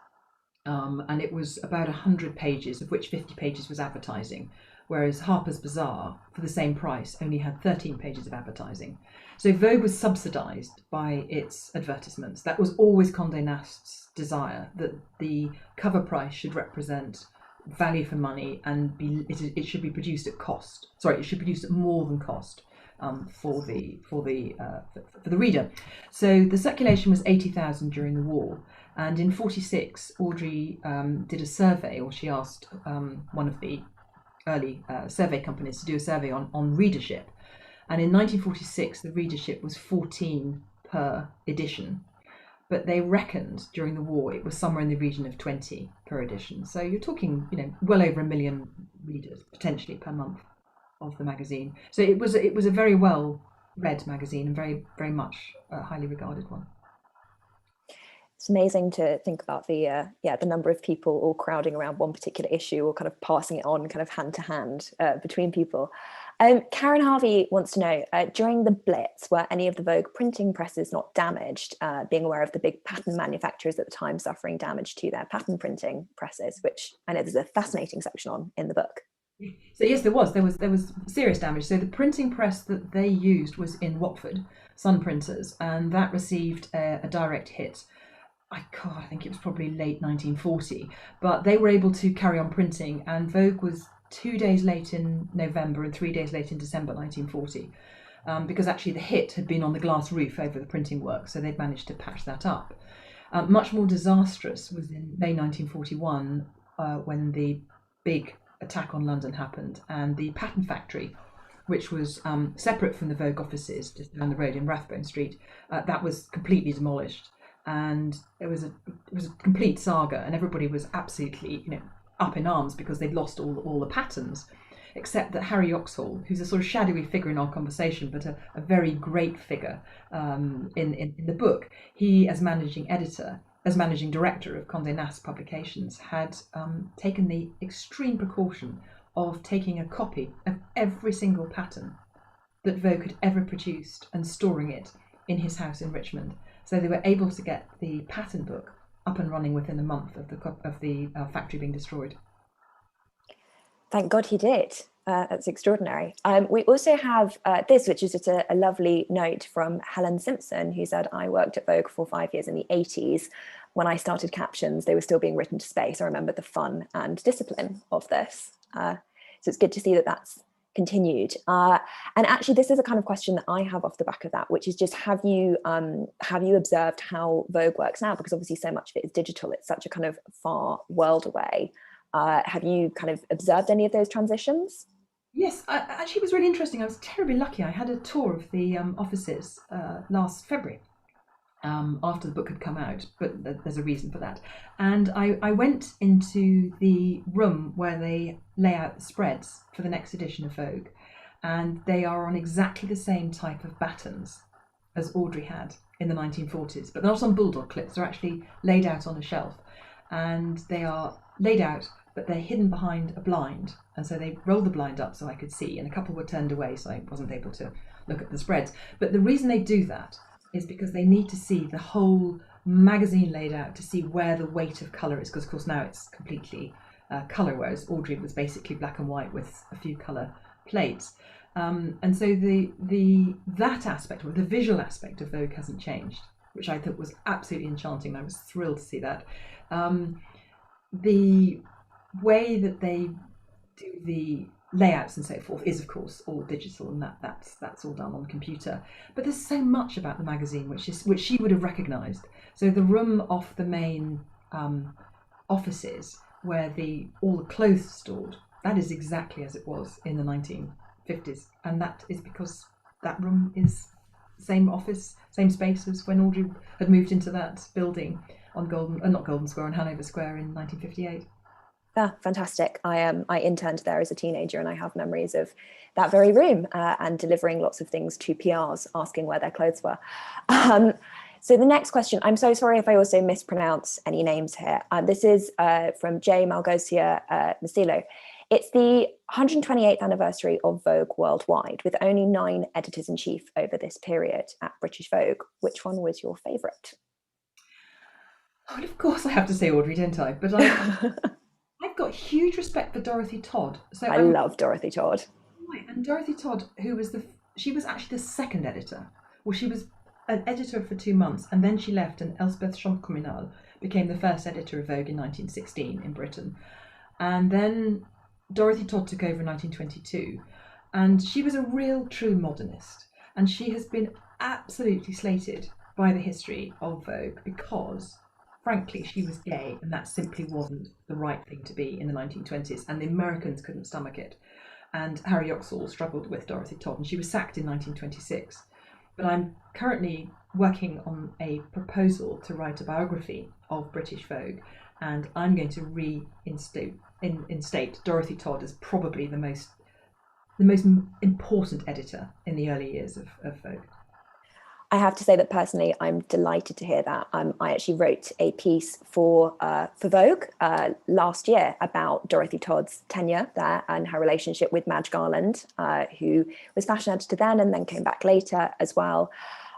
and it was about 100 pages, of which 50 pages was advertising, whereas Harper's Bazaar, for the same price, only had 13 pages of advertising. So Vogue was subsidised by its advertisements. That was always Condé Nast's desire, that the cover price should represent value for money, and it should be produced at cost. Sorry, it should be produced at more than cost for the reader. So the circulation was 80,000 during the war, and in 46, Audrey did a survey, or she asked one of the early survey companies to do a survey on readership. And in 1946, the readership was 14 per edition, but they reckoned during the war it was somewhere in the region of 20 per edition. So you're talking, well over 1 million readers potentially per month of the magazine. So it was a very well read magazine and very, very much a highly regarded one. It's amazing to think about the number of people all crowding around one particular issue or kind of passing it on kind of hand to hand between people. Karen Harvey wants to know, during the Blitz, were any of the Vogue printing presses not damaged, being aware of the big pattern manufacturers at the time suffering damage to their pattern printing presses, which I know there's a fascinating section on in the book. So yes, there was serious damage. So the printing press that they used was in Watford, Sun Printers, and that received a direct hit. I think it was probably late 1940, but they were able to carry on printing, and Vogue was 2 days late in November and 3 days late in December 1940, because actually the hit had been on the glass roof over the printing work, so they'd managed to patch that up. Much more disastrous was in May 1941, when the big attack on London happened, and the pattern factory, which was separate from the Vogue offices just down the road in Rathbone Street, that was completely demolished. And it was a complete saga, and everybody was absolutely up in arms because they'd lost all the patterns, except that Harry Oxhall, who's a sort of shadowy figure in our conversation, but a very great figure in the book, he, as managing director of Condé Nast Publications, had taken the extreme precaution of taking a copy of every single pattern that Vogue had ever produced and storing it in his house in Richmond. So they were able to get the pattern book up and running within a month of the factory being destroyed. Thank God he did. That's extraordinary. We also have this, which is just a lovely note from Helen Simpson, who said, I worked at Vogue for 5 years in the 80s. When I started captions, they were still being written to space. I remember the fun and discipline of this. So it's good to see that that's continued. And actually, this is a kind of question that I have off the back of that, which is just, have you observed how Vogue works now? Because obviously so much of it is digital. It's such a kind of far world away. Have you kind of observed any of those transitions? Yes, actually it was really interesting. I was terribly lucky. I had a tour of the offices last February after the book had come out, but there's a reason for that. And I went into the room where they lay out the spreads for the next edition of Vogue, and they are on exactly the same type of battens as Audrey had in the 1940s, but they're not on bulldog clips. They're actually laid out on a shelf, and they are laid out, but they're hidden behind a blind, and so they rolled the blind up so I could see, and a couple were turned away so I wasn't able to look at the spreads. But the reason they do that is because they need to see the whole magazine laid out to see where the weight of colour is, because of course now it's completely colour, whereas Audrey was basically black and white with a few colour plates. And so that aspect, or the visual aspect of Vogue, hasn't changed, which I thought was absolutely enchanting. I was thrilled to see that. The way that they do the layouts and so forth is of course all digital, and that's all done on computer, but there's so much about the magazine which she would have recognized. So the room off the main offices where all the clothes stored, that is exactly as it was in the 1950s, and that is because that room is same office, same space as when Audrey had moved into that building on Hanover Square in 1958. Ah, fantastic. I interned there as a teenager, and I have memories of that very room and delivering lots of things to PRs asking where their clothes were. So the next question, I'm so sorry if I also mispronounce any names here. This is from J. Malgosia Masilo. It's the 128th anniversary of Vogue worldwide, with only 9 editors-in-chief over this period at British Vogue. Which one was your favourite? Well, of course I have to say Audrey, don't I? But I've got huge respect for Dorothy Todd. So I love Dorothy Todd. Right, and Dorothy Todd, she was actually the second editor. Well, she was an editor for 2 months, and then she left, and Elspeth Champ-Communal became the first editor of Vogue in 1916 in Britain. And then Dorothy Todd took over in 1922, and she was a real true modernist. And she has been absolutely slated by the history of Vogue because, frankly, she was gay, and that simply wasn't the right thing to be in the 1920s, and the Americans couldn't stomach it. And Harry Oxhall struggled with Dorothy Todd, and she was sacked in 1926. but I'm currently working on a proposal to write a biography of British Vogue, and I'm going to reinstate Dorothy Todd as probably the most important editor in the early years of Vogue. I have to say that personally, I'm delighted to hear that. I actually wrote a piece for Vogue last year about Dorothy Todd's tenure there and her relationship with Madge Garland, who was fashion editor then and then came back later as well.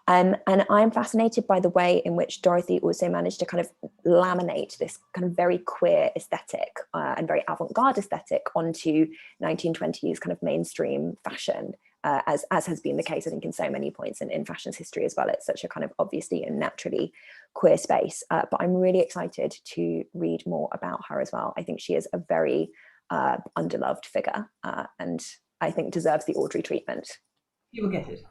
And I'm fascinated by the way in which Dorothy also managed to kind of laminate this kind of very queer aesthetic and very avant-garde aesthetic onto 1920s kind of mainstream fashion. As has been the case, I think, in so many points in fashion's history as well. It's such a kind of obviously and naturally queer space. But I'm really excited to read more about her as well. I think she is a very underloved figure and I think deserves the Audrey treatment. You will get it.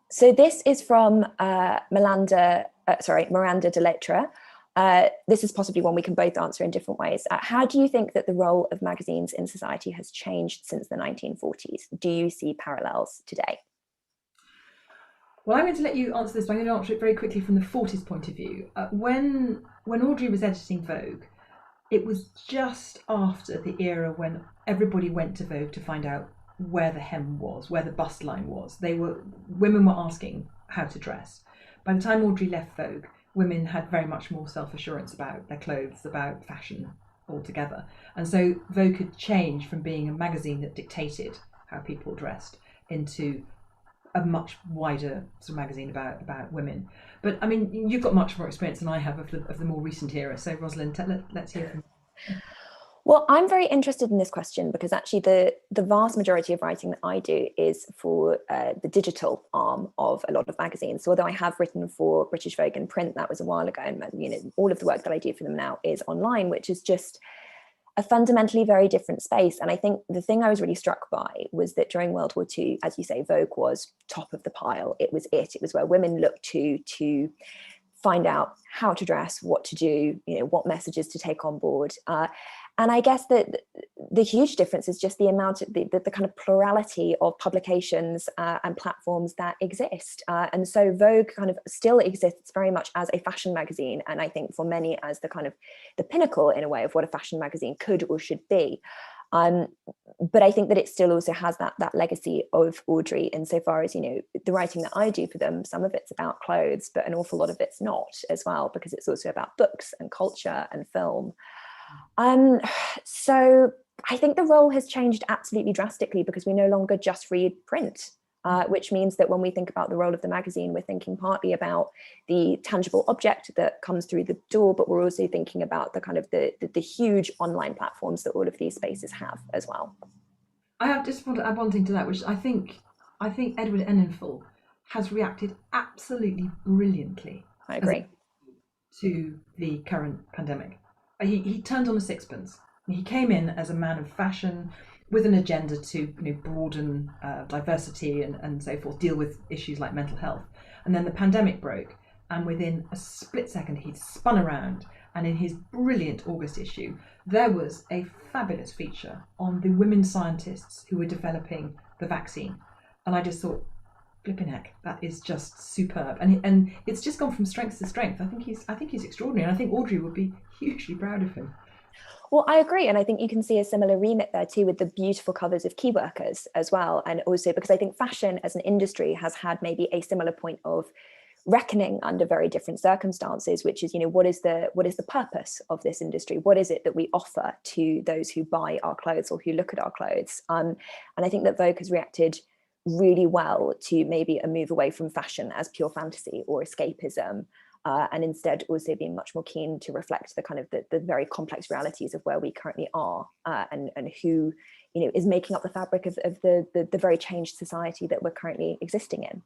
So this is from Miranda de Letra. This is possibly one we can both answer in different ways. How do you think that the role of magazines in society has changed since the 1940s? Do you see parallels today? Well, I'm going to let you answer this, but I'm going to answer it very quickly from the 40s point of view. When Audrey was editing Vogue, it was just after the era when everybody went to Vogue to find out where the hem was, where the bust line was. Women were asking how to dress. By the time Audrey left Vogue, women had very much more self-assurance about their clothes, about fashion altogether. And so Vogue had changed from being a magazine that dictated how people dressed into a much wider sort of magazine about women. But I mean, you've got much more experience than I have of the more recent era. So Rosalind, let's hear from you. Well, I'm very interested in this question because actually the vast majority of writing that I do is for the digital arm of a lot of magazines. So although I have written for British Vogue in print, that was a while ago, and all of the work that I do for them now is online, which is just a fundamentally very different space. And I think the thing I was really struck by was that during World War II, as you say, Vogue was top of the pile. It was where women looked to find out how to dress, what to do, what messages to take on board. And I guess that the huge difference is just the amount of the kind of plurality of publications and platforms that exist. And so Vogue kind of still exists very much as a fashion magazine. And I think for many as the kind of the pinnacle in a way of what a fashion magazine could or should be. But I think that it still also has that legacy of Audrey insofar as, the writing that I do for them, some of it's about clothes, but an awful lot of it's not as well, because it's also about books and culture and film. So I think the role has changed absolutely drastically because we no longer just read print, which means that when we think about the role of the magazine, we're thinking partly about the tangible object that comes through the door, but we're also thinking about the kind of the huge online platforms that all of these spaces have as well. I just want to add one thing to that, which I think Edward Enninful has reacted absolutely brilliantly. I agree. To the current pandemic. He turned on a sixpence. He came in as a man of fashion with an agenda to broaden diversity and so forth, deal with issues like mental health. And then the pandemic broke, and within a split second he'd spun around, and in his brilliant August issue there was a fabulous feature on the women scientists who were developing the vaccine. And I just thought, flipping heck, that is just superb, and it's just gone from strength to strength. I think he's extraordinary, and I think Audrey would be hugely proud of him. Well, I agree, and I think you can see a similar remit there too with the beautiful covers of Key Workers as well, and also because I think fashion as an industry has had maybe a similar point of reckoning under very different circumstances, which is what is the purpose of this industry? What is it that we offer to those who buy our clothes or who look at our clothes? And I think that Vogue has reacted really well to maybe a move away from fashion as pure fantasy or escapism, and instead also being much more keen to reflect the kind of the very complex realities of where we currently are, and who is making up the fabric of the very changed society that we're currently existing in.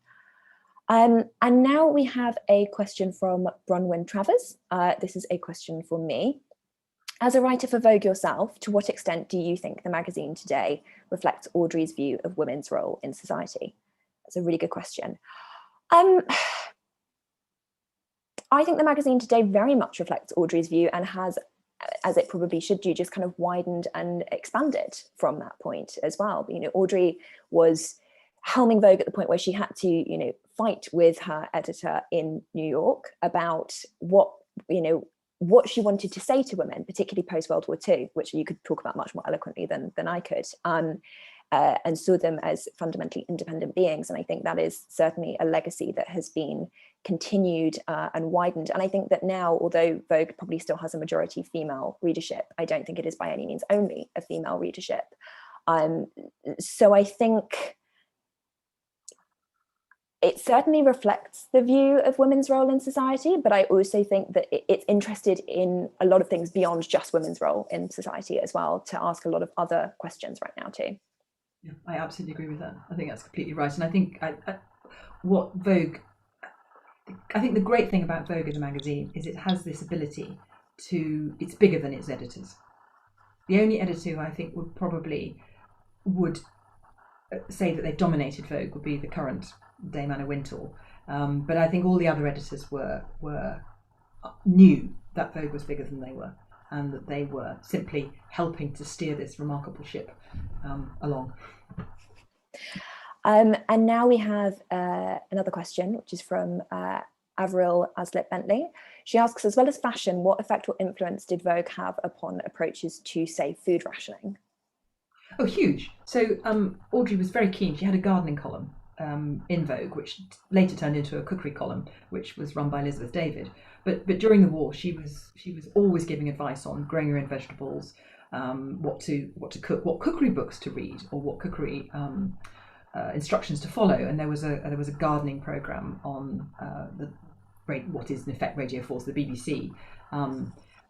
And now we have a question from Bronwyn Travers. This is a question for me. As a writer for Vogue yourself, to what extent do you think the magazine today reflects Audrey's view of women's role in society? That's a really good question. I think the magazine today very much reflects Audrey's view and has, as it probably should do, just kind of widened and expanded from that point as well. Audrey helming Vogue at the point where she had to, fight with her editor in New York about what she wanted to say to women, particularly post World War II, which you could talk about much more eloquently than I could, and saw them as fundamentally independent beings. And I think that is certainly a legacy that has been continued and widened. And I think that now, although Vogue probably still has a majority female readership, I don't think it is by any means only a female readership. So I think it certainly reflects the view of women's role in society, but I also think that it's interested in a lot of things beyond just women's role in society as well, to ask a lot of other questions right now too. Yeah, I absolutely agree with that. I think that's completely right. And I think what Vogue, I think the great thing about Vogue as a magazine is it has this ability to, it's bigger than its editors. The only editor who I think would say that they dominated Vogue would be the current Dame Anna Wintour, but I think all the other editors knew that Vogue was bigger than they were, and that they were simply helping to steer this remarkable ship along. And now we have another question, which is from Avril Aslett Bentley. She asks, as well as fashion, what effect or influence did Vogue have upon approaches to, say, food rationing? Oh, huge. So Audrey was very keen. She had a gardening column in Vogue, which later turned into a cookery column, which was run by Elizabeth David. But during the war, she was always giving advice on growing your own vegetables, what to cook, what cookery books to read, or what cookery instructions to follow. And there was a gardening program on what is in effect Radio 4, the BBC.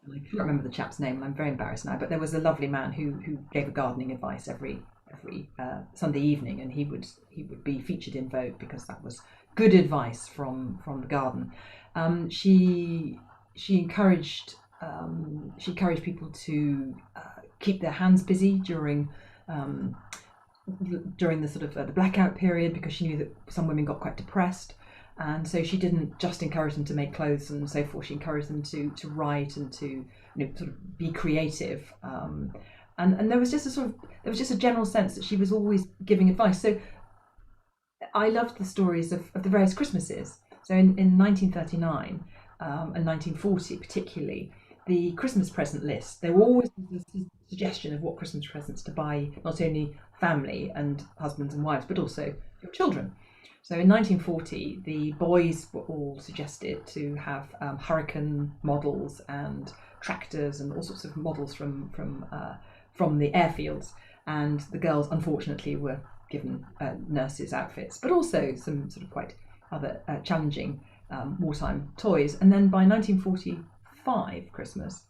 I can't remember the chap's name, and I'm very embarrassed now. But there was a lovely man who gave a gardening advice every Sunday evening, and he would be featured in Vogue because that was good advice from the garden. She encouraged people to keep their hands busy during the sort of the blackout period, because she knew that some women got quite depressed. And so she didn't just encourage them to make clothes and so forth. She encouraged them to write and to sort of be creative. And there was just a general sense that she was always giving advice. So I loved the stories of the various Christmases. So in 1939 and 1940 particularly, the Christmas present list, there were always a suggestion of what Christmas presents to buy, not only family and husbands and wives, but also your children. So in 1940, the boys were all suggested to have hurricane models and tractors and all sorts of models from the airfields, and the girls unfortunately were given nurses' outfits, but also some sort of quite other challenging wartime toys. And then by 1945 Christmas,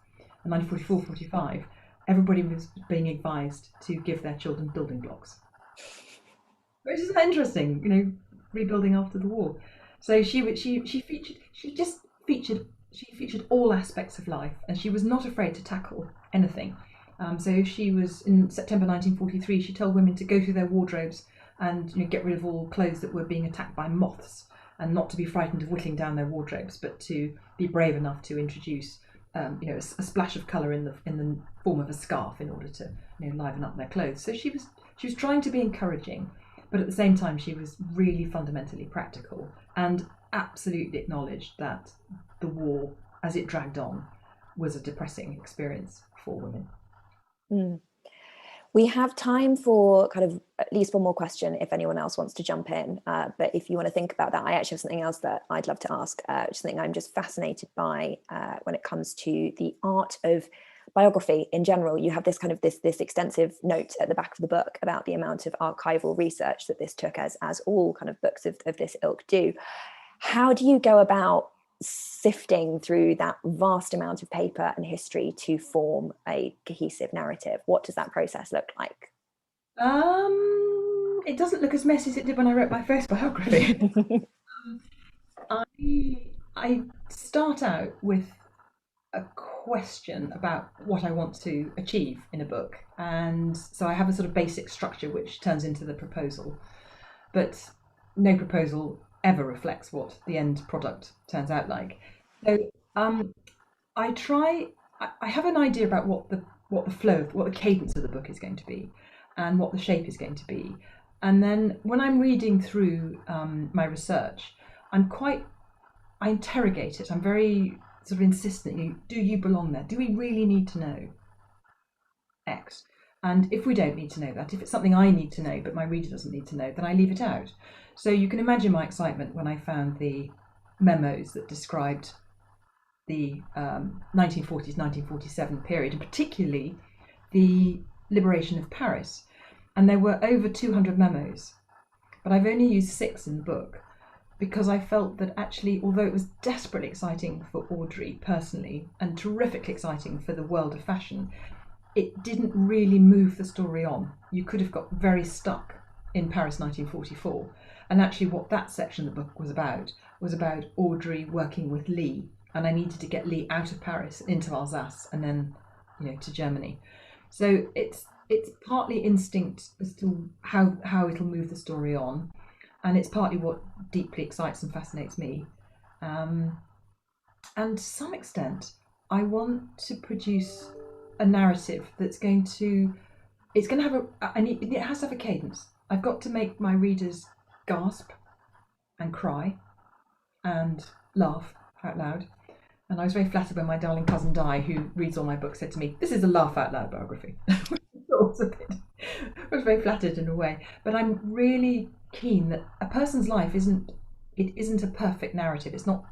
and 1944-45, everybody was being advised to give their children building blocks, which is interesting, rebuilding after the war. So she featured all aspects of life, and she was not afraid to tackle anything. So she was, in September 1943, she told women to go through their wardrobes and get rid of all clothes that were being attacked by moths, and not to be frightened of whittling down their wardrobes, but to be brave enough to introduce a splash of colour in the form of a scarf in order to liven up their clothes. So she was trying to be encouraging, but at the same time she was really fundamentally practical, and absolutely acknowledged that the war, as it dragged on, was a depressing experience for women. Mm. We have time for kind of at least one more question if anyone else wants to jump in, but if you want to think about that, I actually have something else that I'd love to ask, which is something I'm just fascinated by when it comes to the art of biography in general. You have this kind of this extensive note at the back of the book about the amount of archival research that this took, as all kind of books of this ilk do. How do you go about sifting through that vast amount of paper and history to form a cohesive narrative? What does that process look like? It doesn't look as messy as it did when I wrote my first biography. I start out with a question about what I want to achieve in a book, and so I have a sort of basic structure which turns into the proposal, but no proposal ever reflects what the end product turns out like. So I have an idea about what the flow, what the cadence of the book is going to be, and what the shape is going to be, And then when I'm reading through my research, I interrogate it. I'm very sort of insistent. Do you belong there? Do we really need to know X? And if we don't need to know that, if it's something I need to know but my reader doesn't need to know, then I leave it out. So you can imagine my excitement when I found the memos that described the 1940s, 1947 period, and particularly the liberation of Paris. And there were over 200 memos, but I've only used 6 in the book because I felt that actually, although it was desperately exciting for Audrey personally and terrifically exciting for the world of fashion, it didn't really move the story on. You could have got very stuck in Paris 1944. And actually what that section of the book was about Audrey working with Lee. And I needed to get Lee out of Paris into Alsace and then, to Germany. So it's partly instinct as to how it'll move the story on. And it's partly what deeply excites and fascinates me. And to some extent, I want to produce a narrative that's it has to have a cadence. I've got to make my readers gasp and cry and laugh out loud. And I was very flattered when my darling cousin Di, who reads all my books, said to me, "This is a laugh out loud biography." I was very flattered in a way, but I'm really keen that a person's life isn't a perfect narrative. It's not.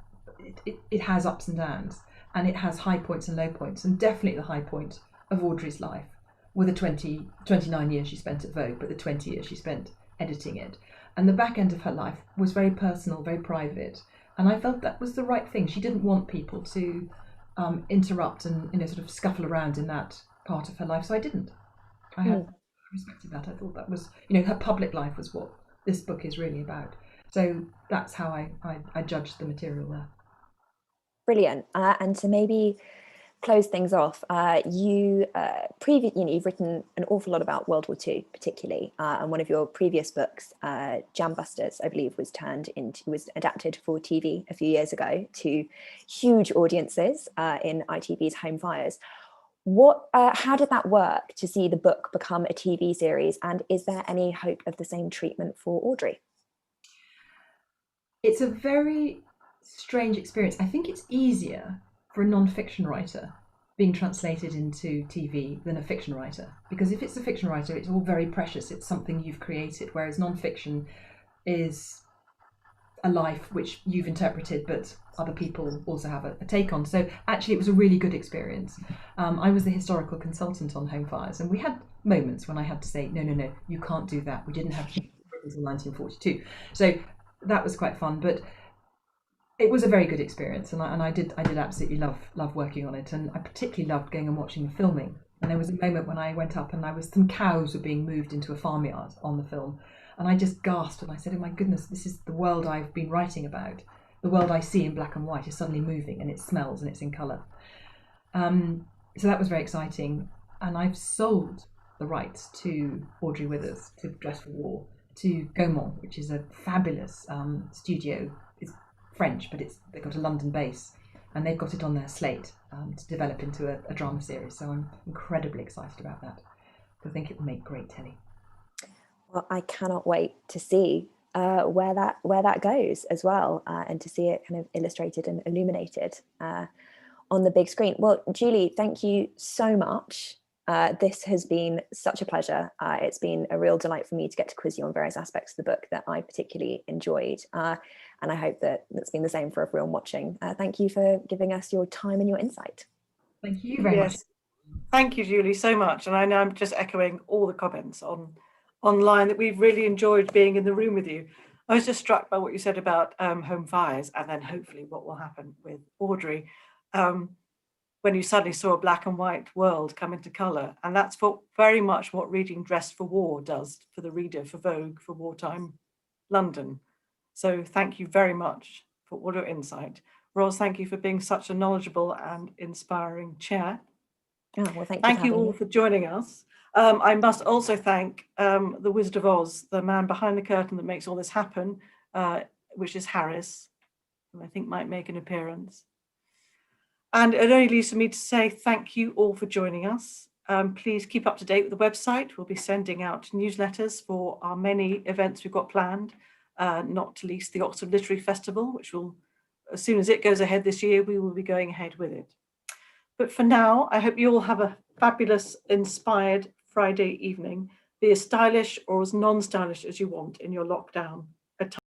It has ups and downs, and it has high points and low points, and definitely the high point of Audrey's life were the 29 years she spent at Vogue, but the 20 years she spent editing it. And the back end of her life was very personal, very private, and I felt that was the right thing. She didn't want people to interrupt and sort of scuffle around in that part of her life, so I didn't. I respected that. I thought that was, her public life was what this book is really about. So that's how I judged the material there. Brilliant. And to maybe close things off, you've written an awful lot about World War II, particularly, and one of your previous books, Jambusters, I believe, was adapted for TV a few years ago to huge audiences in ITV's Home Fires. How did that work to see the book become a TV series, and is there any hope of the same treatment for Audrey? It's a very strange experience. I think it's easier for a non-fiction writer being translated into TV than a fiction writer, because if it's a fiction writer, it's all very precious. It's something you've created, whereas non-fiction is a life which you've interpreted, but other people also have a take on. So actually, it was a really good experience. I was the historical consultant on Home Fires, and we had moments when I had to say, no, you can't do that. We didn't have Britons in 1942. So that was quite fun, but it was a very good experience, and I did absolutely love working on it, and I particularly loved going and watching the filming. And there was a moment when I went up and some cows were being moved into a farmyard on the film, and I just gasped and I said, "Oh my goodness, this is the world I've been writing about. The world I see in black and white is suddenly moving, and it smells and it's in colour." So that was very exciting, and I've sold the rights to Audrey Withers to Dress for War to Gaumont, which is a fabulous studio. It's French, but they've got a London base, and they've got it on their slate to develop into a drama series. So I'm incredibly excited about that. I think it will make great telly. Well, I cannot wait to see where that goes as well, and to see it kind of illustrated and illuminated on the big screen. Well, Julie, thank you so much. This has been such a pleasure. It's been a real delight for me to get to quiz you on various aspects of the book that I particularly enjoyed. And I hope that that's been the same for everyone watching. Thank you for giving us your time and your insight. Thank you very much. Thank you, Julie, so much. And I know I'm just echoing all the comments online that we've really enjoyed being in the room with you. I was just struck by what you said about Home Fires, and then hopefully what will happen with Audrey. When you suddenly saw a black and white world come into colour. And that's very much what reading Dress for War does for the reader, for Vogue, for wartime London. So thank you very much for all your insight. Ros, thank you for being such a knowledgeable and inspiring chair. Oh, well, thank you all for joining us. I must also thank the Wizard of Oz, the man behind the curtain that makes all this happen, which is Harris, who I think might make an appearance. And it only leaves for me to say thank you all for joining us. Please keep up to date with the website. We'll be sending out newsletters for our many events we've got planned, not to least the Oxford Literary Festival, which will, as soon as it goes ahead this year, we will be going ahead with it. But for now, I hope you all have a fabulous, inspired Friday evening. Be as stylish or as non-stylish as you want in your lockdown